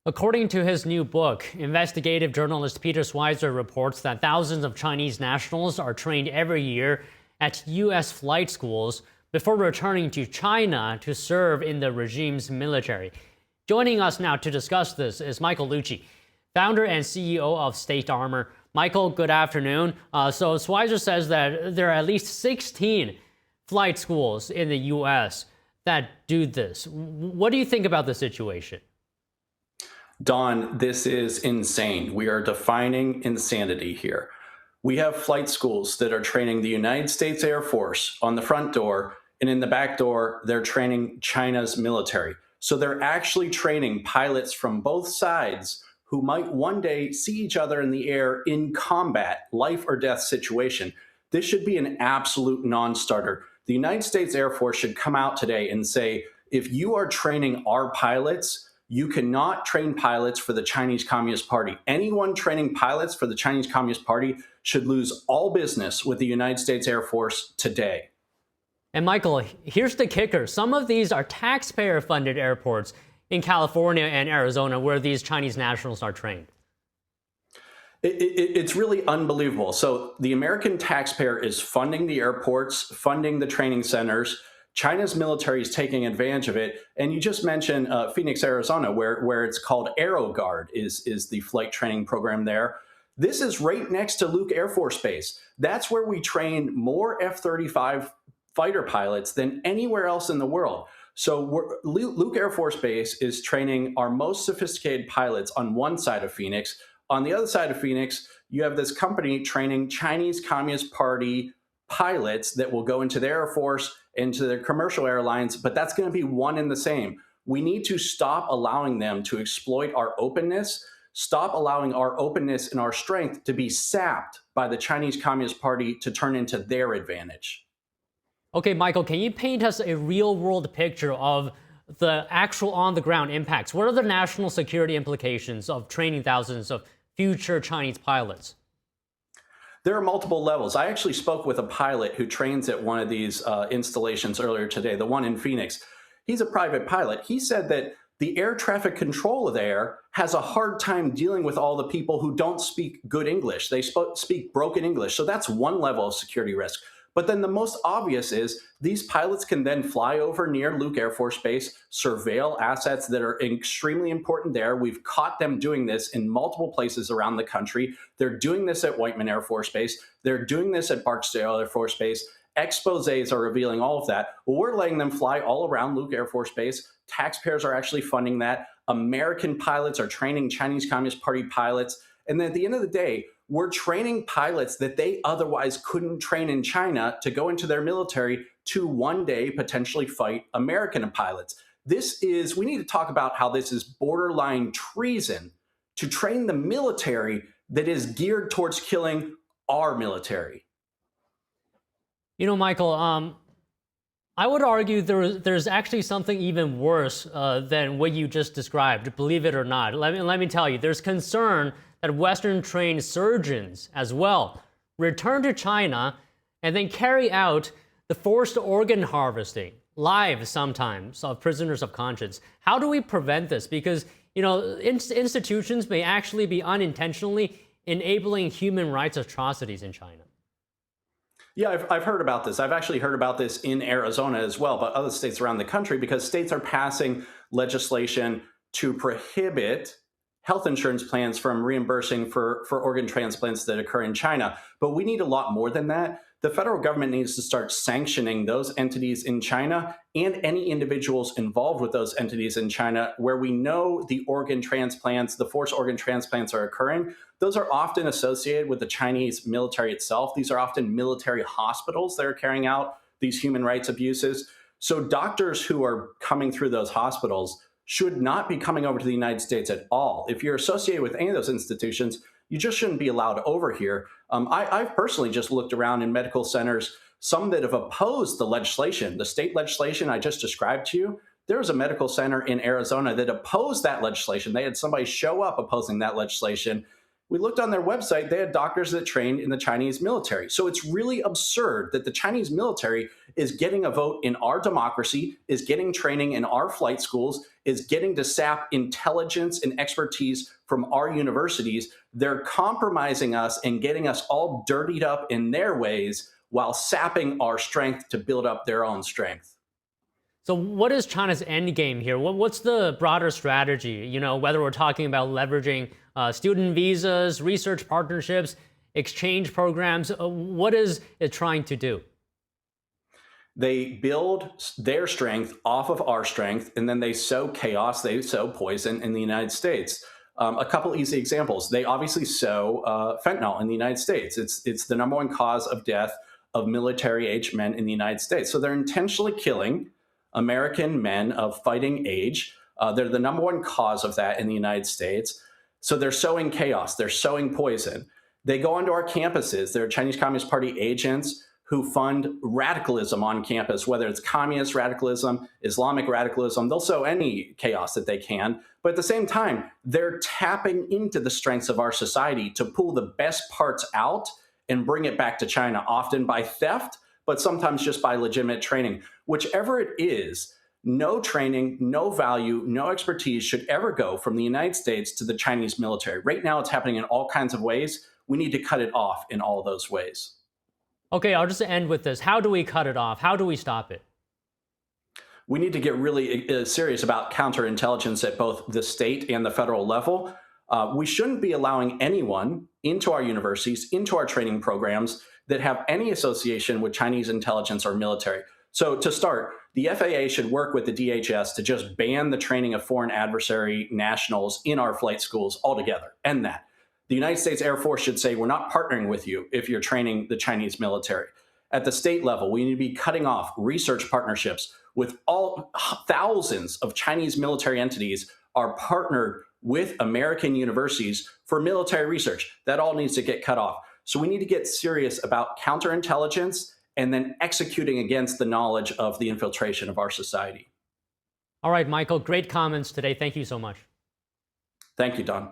According to his new book, investigative journalist Peter Schweizer reports that thousands of Chinese nationals are trained every year at U.S. flight schools before returning to China to serve in the regime's military. Joining us now to discuss this is Michael Lucci, founder and CEO of State Armor. Michael, good afternoon. So Schweizer says that there are at least 16 flight schools in the U.S. that do this. What do you think about the situation? Don, this is insane. We are defining insanity here. We have flight schools that are training the United States Air Force on the front door, and in the back door, they're training China's military. So they're actually training pilots from both sides who might one day see each other in the air in combat, life or death situation. This should be an absolute non-starter. The United States Air Force should come out today and say, if you are training our pilots, you cannot train pilots for the Chinese Communist Party. Anyone training pilots for the Chinese Communist Party should lose all business with the United States Air Force today. And Michael, here's the kicker. Some of these are taxpayer-funded airports in California and Arizona where these Chinese nationals are trained. It's really unbelievable. So the American taxpayer is funding the airports, funding the training centers. China's military is taking advantage of it. And you just mentioned Phoenix, Arizona, where it's called AeroGuard is the flight training program there. This is right next to Luke Air Force Base. That's where we train more F-35 fighter pilots than anywhere else in the world. So Luke Air Force Base is training our most sophisticated pilots on one side of Phoenix. On the other side of Phoenix, you have this company training Chinese Communist Party pilots that will go into the Air Force, into their commercial airlines, but that's going to be one and the same. We need to stop allowing them to exploit our openness, stop allowing our openness and our strength to be sapped by the Chinese Communist Party to turn into their advantage. Okay, Michael, can you paint us a real-world picture of the actual on-the-ground impacts? What are the national security implications of training thousands of future Chinese pilots? There are multiple levels. I actually spoke with a pilot who trains at one of these installations earlier today, the one in Phoenix. He's a private pilot. He said that the air traffic control there has a hard time dealing with all the people who don't speak good English. They speak broken English. So that's one level of security risk. But then the most obvious is these pilots can then fly over near Luke Air Force Base, surveil assets that are extremely important there. We've caught them doing this in multiple places around the country. They're doing this at Whiteman Air Force Base. They're doing this at Barksdale Air Force Base. Exposés are revealing all of that. Well, we're letting them fly all around Luke Air Force Base. Taxpayers are actually funding that. American pilots are training Chinese Communist Party pilots. And then at the end of the day, we're training pilots that they otherwise couldn't train in China to go into their military to one day potentially fight American pilots. We need to talk about how this is borderline treason to train the military that is geared towards killing our military. You know, Michael, I would argue there's actually something even worse than what you just described, believe it or not. Let me tell you, there's concern that Western-trained surgeons as well return to China and then carry out the forced organ harvesting, live sometimes, of prisoners of conscience. How do we prevent this? Because, you know, institutions may actually be unintentionally enabling human rights atrocities in China. Yeah, I've heard about this. I've actually heard about this in Arizona as well, but other states around the country, because states are passing legislation to prohibit health insurance plans from reimbursing for organ transplants that occur in China. But we need a lot more than that. The federal government needs to start sanctioning those entities in China and any individuals involved with those entities in China where we know the organ transplants, the forced organ transplants are occurring. Those are often associated with the Chinese military itself. These are often military hospitals that are carrying out these human rights abuses. So doctors who are coming through those hospitals should not be coming over to the United States at all. If you're associated with any of those institutions, you just shouldn't be allowed over here. I've personally just looked around in medical centers, some that have opposed the legislation, the state legislation I just described to you. There was a medical center in Arizona that opposed that legislation. They had somebody show up opposing that legislation. We looked on their website, they had doctors that trained in the Chinese military. So it's really absurd that the Chinese military is getting a vote in our democracy, is getting training in our flight schools, is getting to sap intelligence and expertise from our universities. They're compromising us and getting us all dirtied up in their ways while sapping our strength to build up their own strength. So what is China's end game here? What's the broader strategy? You know, whether we're talking about leveraging student visas, research partnerships, exchange programs, what is it trying to do? They build their strength off of our strength, and then they sow chaos, they sow poison in the United States. A couple easy examples. They obviously sow fentanyl in the United States. It's the number one cause of death of military-aged men in the United States. So they're intentionally killing American men of fighting age. They're the number one cause of that in the United States. So they're sowing chaos. They're sowing poison. They go onto our campuses. They're Chinese Communist Party agents who fund radicalism on campus, whether it's communist radicalism, Islamic radicalism. They'll sow any chaos that they can. But at the same time, they're tapping into the strengths of our society to pull the best parts out and bring it back to China, often by theft, but sometimes just by legitimate training. Whichever it is, no training, no value, no expertise should ever go from the United States to the Chinese military. Right now, it's happening in all kinds of ways. We need to cut it off in all those ways. Okay, I'll just end with this. How do we cut it off? How do we stop it? We need to get really serious about counterintelligence at both the state and the federal level. We shouldn't be allowing anyone into our universities, into our training programs that have any association with Chinese intelligence or military. So to start, the FAA should work with the DHS to just ban the training of foreign adversary nationals in our flight schools altogether. End that. The United States Air Force should say, we're not partnering with you if you're training the Chinese military. At the state level, we need to be cutting off research partnerships with all thousands of Chinese military entities are partnered with American universities for military research. That all needs to get cut off. So we need to get serious about counterintelligence and then executing against the knowledge of the infiltration of our society. All right, Michael, great comments today. Thank you so much. Thank you, Don.